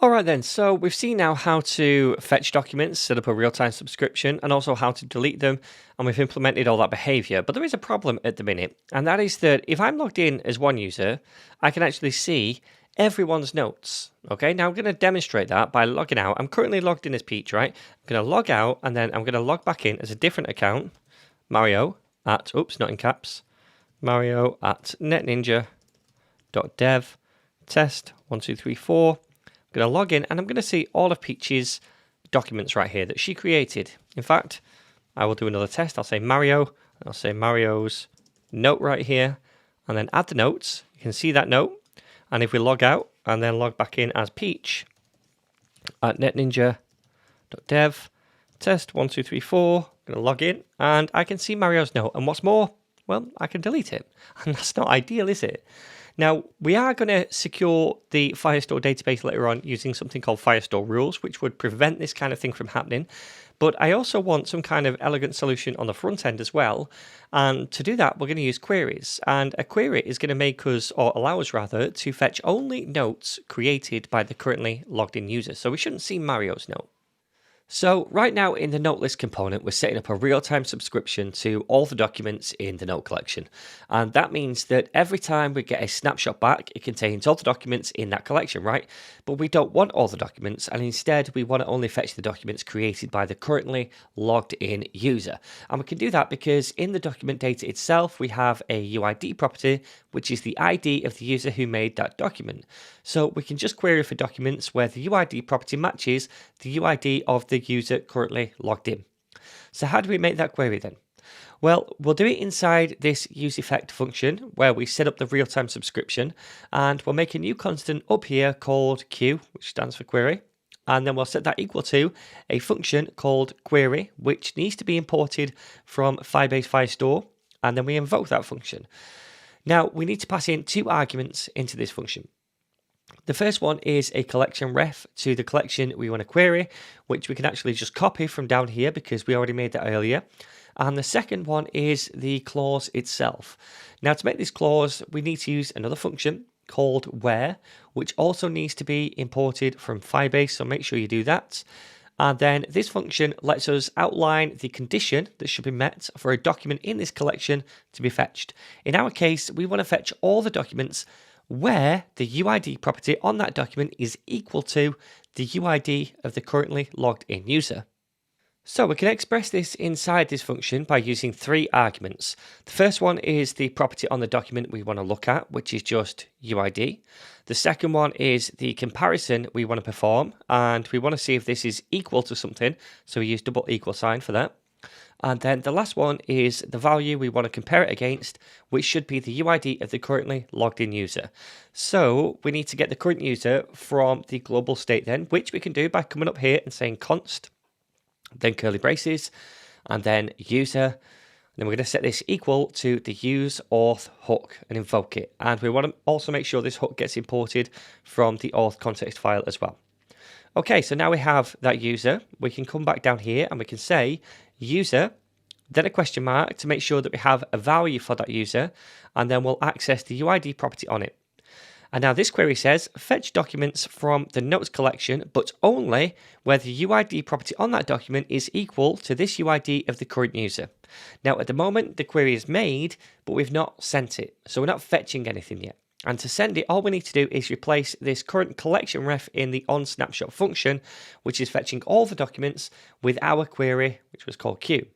All right then, so we've seen now how to fetch documents, set up a real-time subscription, and also how to delete them, and we've implemented all that behavior. But there is a problem at the minute, and that is that if I'm logged in as one user, I can actually see everyone's notes. Okay, now I'm going to demonstrate that by logging out. I'm currently logged in as Peach, right? I'm going to log out, and then I'm going to log back in as a different account, Mario at, oops, not in caps, Mario at NetNinja.dev, test 1, 2, 3, 4. I'm going to log in and I'm going to see all of Peach's documents right here that she created. In fact, I will do another test. I'll say Mario, and I'll say Mario's note right here, and then add the notes. You can see that note. And if we log out and then log back in as Peach at NetNinja.dev, test 1, 2, 3, 4, I'm going to log in and I can see Mario's note. And what's more, well, I can delete it. And that's not ideal, is it? Now, we are going to secure the Firestore database later on using something called Firestore rules, which would prevent this kind of thing from happening. But I also want some kind of elegant solution on the front end as well. And to do that, we're going to use queries. And a query is going to make us, or allow us rather, to fetch only notes created by the currently logged in user. So we shouldn't see Mario's note. So right now in the note list component, we're setting up a real-time subscription to all the documents in the note collection. And that means that every time we get a snapshot back, it contains all the documents in that collection, right? But we don't want all the documents, and instead we want to only fetch the documents created by the currently logged in user. And we can do that because in the document data itself, we have a UID property, which is the ID of the user who made that document. So we can just query for documents where the UID property matches the UID of the user currently logged in. So how do we make that query then? Well, we'll do it inside this useEffect function where we set up the real-time subscription, and we'll make a new constant up here called Q, which stands for query. And then we'll set that equal to a function called query, which needs to be imported from Firebase Firestore, and then we invoke that function. Now, we need to pass in two arguments into this function. The first one is a collection ref to the collection we want to query, which we can actually just copy from down here because we already made that earlier. And the second one is the clause itself. Now, to make this clause, we need to use another function called where, which also needs to be imported from Firebase, so make sure you do that. And then this function lets us outline the condition that should be met for a document in this collection to be fetched. In our case, we want to fetch all the documents where the UID property on that document is equal to the UID of the currently logged in user. So we can express this inside this function by using three arguments. The first one is the property on the document we want to look at, which is just UID. The second one is the comparison we want to perform, and we want to see if this is equal to something, so we use double equal sign for that. And then the last one is the value we want to compare it against, which should be the UID of the currently logged in user. So we need to get the current user from the global state then, which we can do by coming up here and saying const, then curly braces, and then user. And then we're going to set this equal to the use auth hook and invoke it. And we want to also make sure this hook gets imported from the auth context file as well. Okay, so now we have that user. We can come back down here and we can say user, then a question mark to make sure that we have a value for that user, and then we'll access the UID property on it. And now this query says fetch documents from the notes collection, but only where the UID property on that document is equal to this UID of the current user. Now at the moment the query is made, but we've not sent it, so we're not fetching anything yet. And to send it, all we need to do is replace this current collection ref in the onSnapshot function, which is fetching all the documents with our query, which was called Q.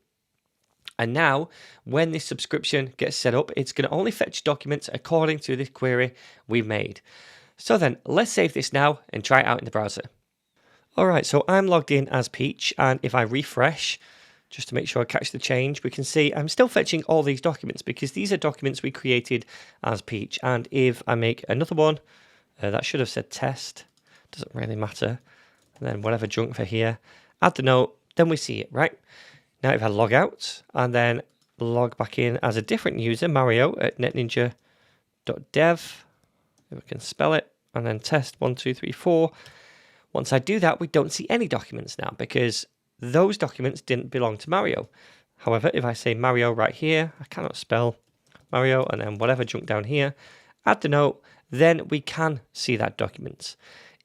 And now, when this subscription gets set up, it's going to only fetch documents according to this query we made. So then, let's save this now and try it out in the browser. All right, so I'm logged in as Peach, and if I refresh, just to make sure I catch the change, we can see I'm still fetching all these documents because these are documents we created as Peach. And if I make another one, that should have said test, doesn't really matter. And then whatever junk for here, add the note, then we see it, right? Now if I log out and then log back in as a different user, Mario at NetNinja.dev, if I can spell it, and then test 1, 2, 3, 4. Once I do that, we don't see any documents now because those documents didn't belong to Mario. However, if I say Mario right here, I cannot spell Mario, and then whatever junk down here, add the note, then we can see that document.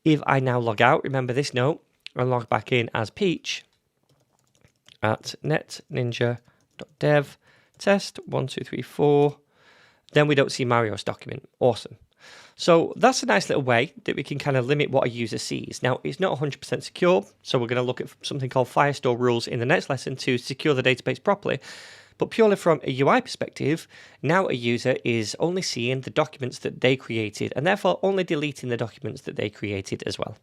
If I now log out, remember this note, and log back in as Peach at NetNinja.dev, test 1, 2, 3, 4, then we don't see Mario's document. Awesome. So that's a nice little way that we can kind of limit what a user sees. Now, it's not 100% secure, so we're going to look at something called Firestore rules in the next lesson to secure the database properly. But purely from a UI perspective, now a user is only seeing the documents that they created and therefore only deleting the documents that they created as well.